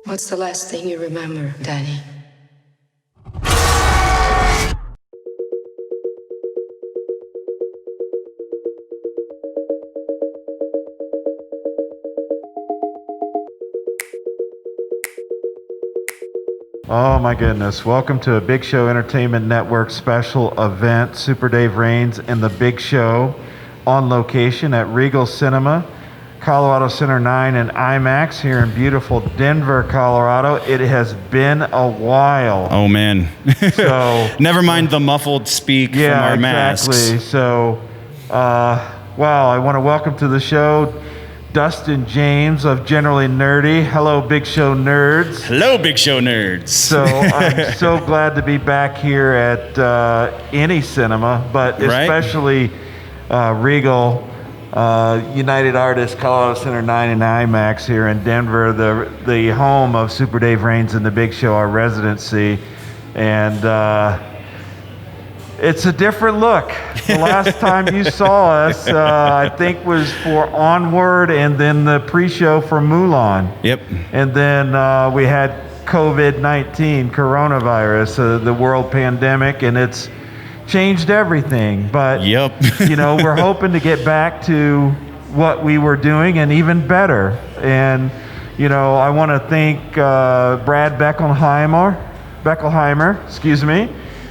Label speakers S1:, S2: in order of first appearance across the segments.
S1: What's the last thing you remember, Danny?
S2: Oh my goodness. Welcome to a Big Show Entertainment Network special event. Super Dave Raines and the Big Show on location at Regal Cinema, Colorado Center 9 and IMAX here in beautiful Denver, Colorado. It has been a while.
S3: Oh man.
S2: So
S3: never mind the muffled speak from our masks.
S2: Exactly. So, wow, I want to welcome to the show Dustin James of Generally Nerdy. Hello, Big Show nerds.
S3: Hello, Big Show nerds.
S2: So I'm so glad to be back here at any cinema, but especially Regal, United Artists, Colorado Center 9 and IMAX here in Denver, the home of Super Dave Raines and the Big Show, our residency. And it's a different look. The last time you saw us, I think, was for Onward and then the pre-show for Mulan.
S3: Yep.
S2: And then we had COVID-19, coronavirus, the world pandemic, and it's changed everything. But,
S3: yep.
S2: We're hoping to get back to what we were doing and even better. And, I want to thank Brad Beckelheimer,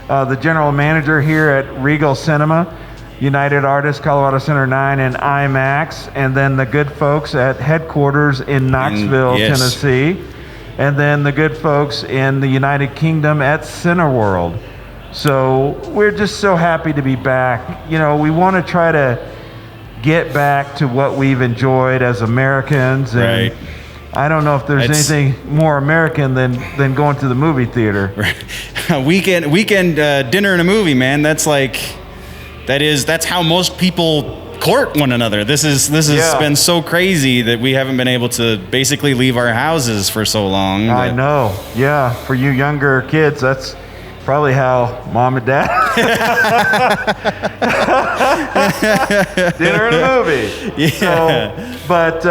S2: the general manager here at Regal Cinema, United Artists, Colorado Center 9 and IMAX, and then the good folks at headquarters in Knoxville,
S3: yes.
S2: Tennessee, and then the good folks in the United Kingdom at Cineworld. So we're just so happy to be back. We want to try to get back to what we've enjoyed as Americans. And
S3: right.
S2: I don't know if there's anything more American than going to the movie theater.
S3: Right. Weekend dinner and a movie, man. That's how most people court one another. This has been so crazy that we haven't been able to basically leave our houses for so long.
S2: I know. Yeah, for you younger kids, that's probably how mom and dad dinner and a movie.
S3: Yeah.
S2: But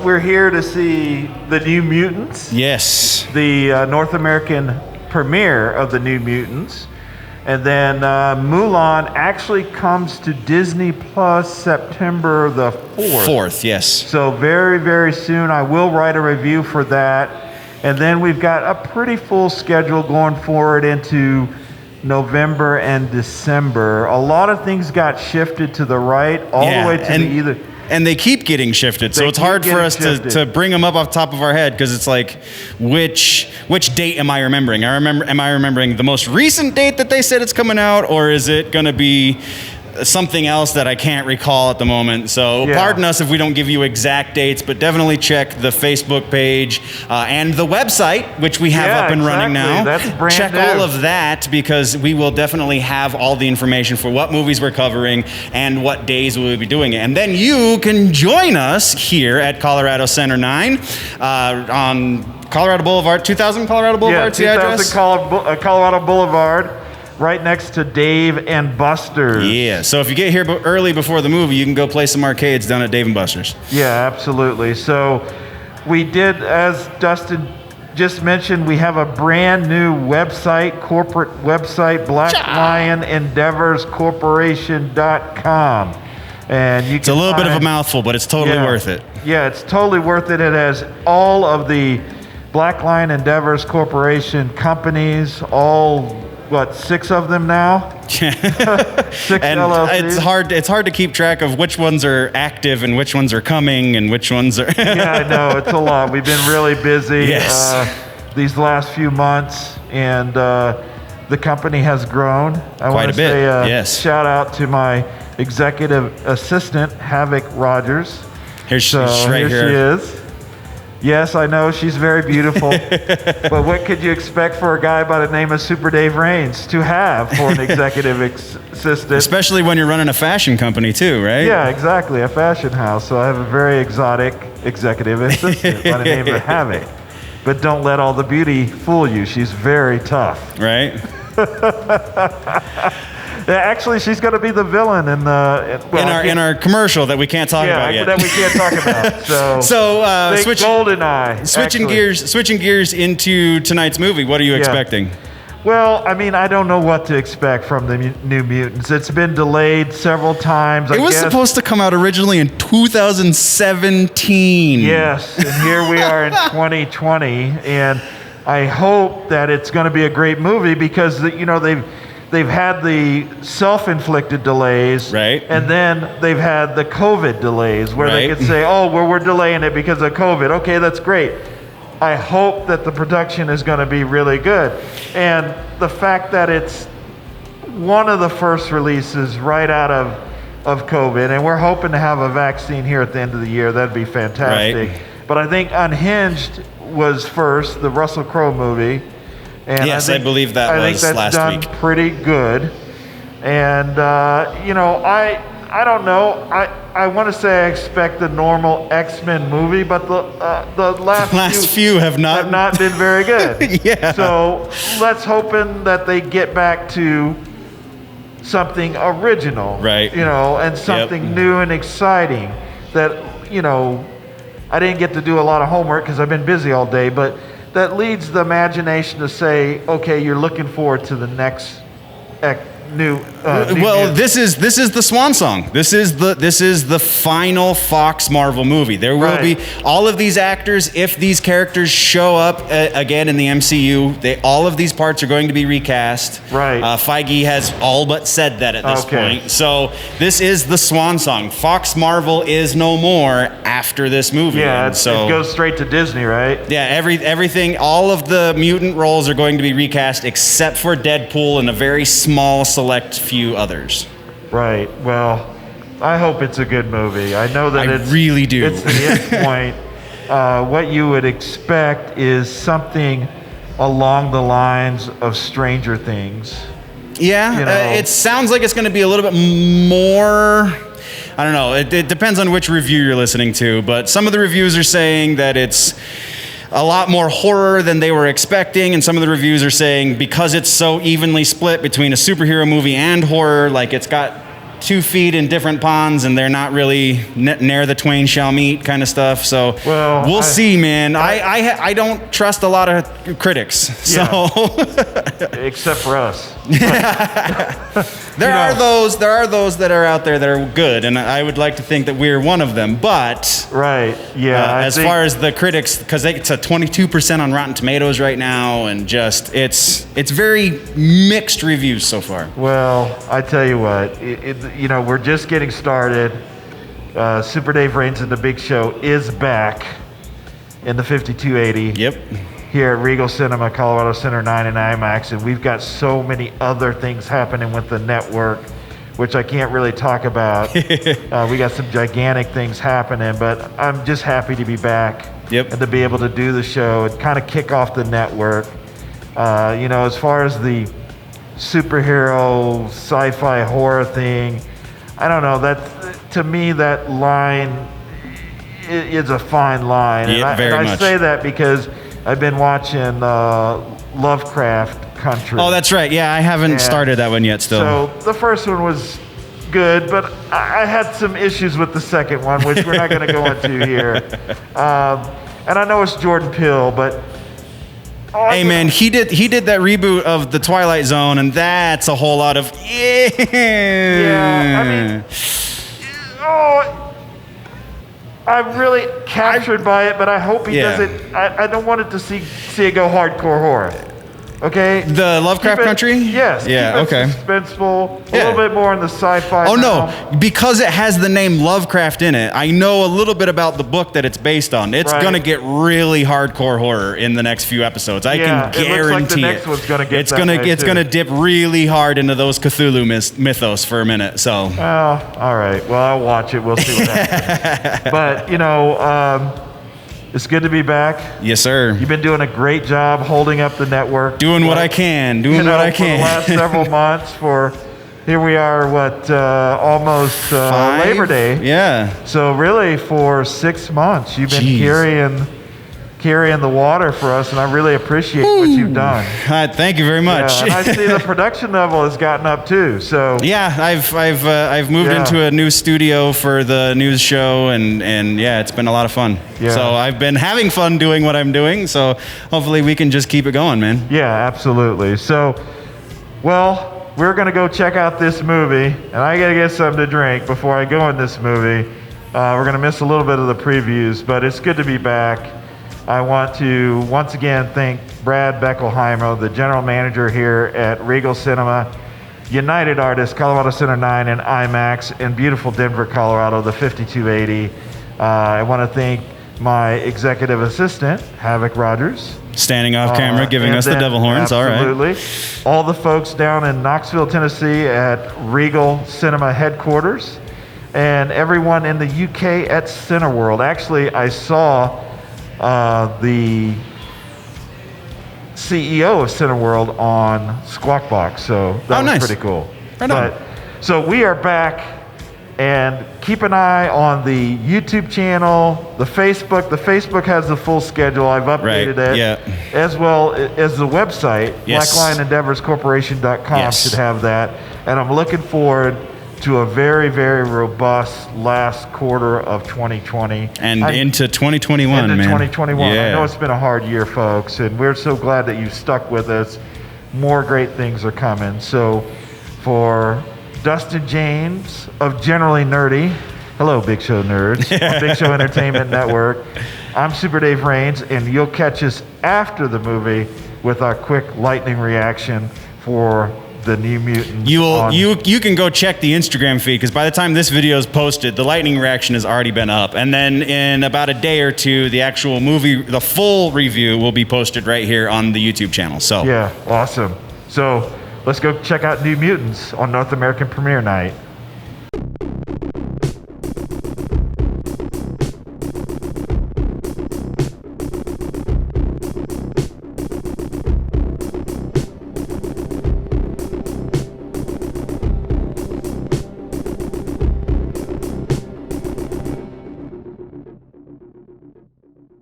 S2: we're here to see the New Mutants.
S3: Yes.
S2: The North American premiere of the New Mutants. And then Mulan actually comes to Disney Plus September the 4th.
S3: 4th, yes.
S2: So very, very soon I will write a review for that. And then we've got a pretty full schedule going forward into November and December. A lot of things got shifted to the right, all the way to the either.
S3: And they keep getting shifted, so it's hard for us to bring them up off the top of our head, because it's like, which date am I remembering? Am I remembering the most recent date that they said it's coming out, or is it going to be something else that I can't recall at the moment? So pardon us if we don't give you exact dates, but definitely check the Facebook page and the website, which we have up and running now.
S2: That's brand
S3: check
S2: new.
S3: all of that, because we will definitely have all the information for what movies we're covering and what days we will be doing it. And then you can join us here at Colorado Center 9 on Colorado Boulevard, 2000 Colorado Boulevard,
S2: yeah,
S3: the address?
S2: 2000 Colorado Boulevard. Right next to Dave and Buster's.
S3: Yeah, so if you get here early before the movie, you can go play some arcades down at Dave and Buster's.
S2: Yeah, absolutely. So we did, as Dustin just mentioned, we have a brand new website, corporate website, blacklionendeavorscorporation.com. And you can
S3: It's a little bit of a mouthful, but it's totally worth it.
S2: Yeah, it's totally worth it. It has all of the Black Lion Endeavors Corporation companies, all 6 of them now? 6
S3: and
S2: LLCs.
S3: it's hard to keep track of which ones are active and which ones are coming and which ones are
S2: Yeah, I know, it's a lot. We've been really busy these last few months, and the company has grown. I want to say
S3: yes.
S2: Shout out to my executive assistant, Havoc Rogers.
S3: Here she
S2: Here she is. Yes, I know, she's very beautiful. But what could you expect for a guy by the name of Super Dave Raines to have for an executive assistant?
S3: Especially when you're running a fashion company too, right?
S2: Yeah, exactly, a fashion house. So I have a very exotic executive assistant by the name of Havoc. But don't let all the beauty fool you. She's very tough.
S3: Right?
S2: Actually, she's going to be the villain in
S3: our commercial that we can't talk about yet.
S2: That we can't talk about. So GoldenEye.
S3: Switching gears into tonight's movie. What are you expecting?
S2: Well, I mean, I don't know what to expect from the New Mutants. It's been delayed several times.
S3: It was supposed to come out originally in 2017.
S2: Yes, and here we are in 2020, and I hope that it's going to be a great movie because they've had the self-inflicted delays,
S3: right?
S2: And then they've had the COVID delays where they could say, "Oh, well, we're delaying it because of COVID." Okay, that's great. I hope that the production is going to be really good. And the fact that it's one of the first releases right out of COVID, and we're hoping to have a vaccine here at the end of the year, that'd be fantastic.
S3: Right.
S2: But I think Unhinged was first, the Russell Crowe movie. And
S3: yes, I believe that was last week.
S2: I think that's done pretty good. And, I don't know. I want to say I expect the normal X-Men movie, but the last few have not been very good.
S3: Yeah.
S2: So let's hoping that they get back to something original,
S3: right?
S2: And something new and exciting. That I didn't get to do a lot of homework because I've been busy all day, but that leads the imagination to say, okay, you're looking forward to the next new
S3: this is the swan song. This is the final Fox Marvel movie. There will be all of these actors. If these characters show up again in the MCU, all of these parts are going to be recast.
S2: Right.
S3: Feige has all but said that at this point. So this is the swan song. Fox Marvel is no more after this movie.
S2: Yeah,
S3: so
S2: it goes straight to Disney, right?
S3: Yeah, everything, all of the mutant roles are going to be recast except for Deadpool and a very small select few others.
S2: Right. Well, I hope it's a good movie. I know that
S3: I really do.
S2: It's the end point. What you would expect is something along the lines of Stranger Things.
S3: Yeah, it sounds like it's going to be a little bit more. I don't know. It depends on which review you're listening to, but some of the reviews are saying that it's a lot more horror than they were expecting, and some of the reviews are saying because it's so evenly split between a superhero movie and horror, like it's got 2 feet in different ponds and they're not really ne'er the twain shall meet kind of stuff. So we'll see, man. I don't trust a lot of critics. So
S2: except for us.
S3: There are those that are out there that are good, and I would like to think that we're one of them. But as far as the critics, because it's a 22% on Rotten Tomatoes right now, and just it's very mixed reviews so far.
S2: Well, I tell you what, we're just getting started. Super Dave Reigns and the Big Show is back in the 5280.
S3: Yep.
S2: Here at Regal Cinema, Colorado Center 9 and IMAX, and we've got so many other things happening with the network, which I can't really talk about. We got some gigantic things happening, but I'm just happy to be back and to be able to do the show and kind of kick off the network. As far as the superhero, sci-fi, horror thing, I don't know. That to me, that line is a fine line, and I say that because I've been watching Lovecraft Country.
S3: Oh, that's right. Yeah, I haven't started that one yet still.
S2: So the first one was good, but I had some issues with the second one, which we're not going to go into here. And I know it's Jordan Peele, but...
S3: Hey, man, he did that reboot of The Twilight Zone, and that's a whole lot of...
S2: Yeah, I mean... I'm really captured by it, but I hope he does it. I don't want it to see it go hardcore horror. Okay?
S3: The Lovecraft Country?
S2: Yes.
S3: Yeah,
S2: keep it suspenseful, a little bit more in the sci-fi realm.
S3: No, because it has the name Lovecraft in it, I know a little bit about the book that it's based on. It's going to get really hardcore horror in the next few episodes. I can guarantee it.
S2: Looks like the next one's going to get
S3: it's going to dip really hard into those Cthulhu mythos for a minute. So.
S2: All right. Well, I'll watch it. We'll see what happens. But, it's good to be back.
S3: Yes, sir.
S2: You've been doing a great job holding up the network.
S3: Doing what I can. For the
S2: last several months. Here we are, almost Labor Day.
S3: Yeah.
S2: So really, for 6 months, you've been carrying carrying the water for us, and I really appreciate what you've done.
S3: Thank you very much.
S2: Yeah, and I see the production level has gotten up too. So
S3: yeah, I've moved into a new studio for the news show, and yeah, it's been a lot of fun. Yeah. So I've been having fun doing what I'm doing. So hopefully we can just keep it going, man.
S2: Yeah, absolutely. So, well, we're gonna go check out this movie, and I gotta get something to drink before I go in this movie. We're gonna miss a little bit of the previews, but it's good to be back. I want to once again thank Brad Beckelheimer, the general manager here at Regal Cinema, United Artists, Colorado Center 9 and IMAX in beautiful Denver, Colorado, the 5280. I want to thank my executive assistant, Havoc Rogers.
S3: Standing off camera, giving us the devil horns.
S2: Absolutely.
S3: All right.
S2: All the folks down in Knoxville, Tennessee at Regal Cinema headquarters, and everyone in the UK at Cineworld. Actually, I saw the CEO of Cineworld on Squawk Box, so that was pretty cool.
S3: Right on.
S2: So we are back, and keep an eye on the YouTube channel, the Facebook. The Facebook has the full schedule. I've updated it, as well as the website. BlackLionEndeavorsCorporation.com should have that, and I'm looking forward to a very, very robust last quarter of 2020.
S3: And into 2021, man.
S2: 2021. Yeah. I know it's been a hard year, folks, and we're so glad that you stuck with us. More great things are coming. So for Dustin James of Generally Nerdy, hello, Big Show Nerds, on Big Show Entertainment Network, I'm Super Dave Raines, and you'll catch us after the movie with our quick lightning reaction for the New Mutants.
S3: You can go check the Instagram feed, because by the time this video is posted, the lightning reaction has already been up, and then in about a day or two, the actual movie, the full review, will be posted right here on the YouTube channel. So
S2: yeah, awesome. So let's go check out New Mutants on North American premiere night.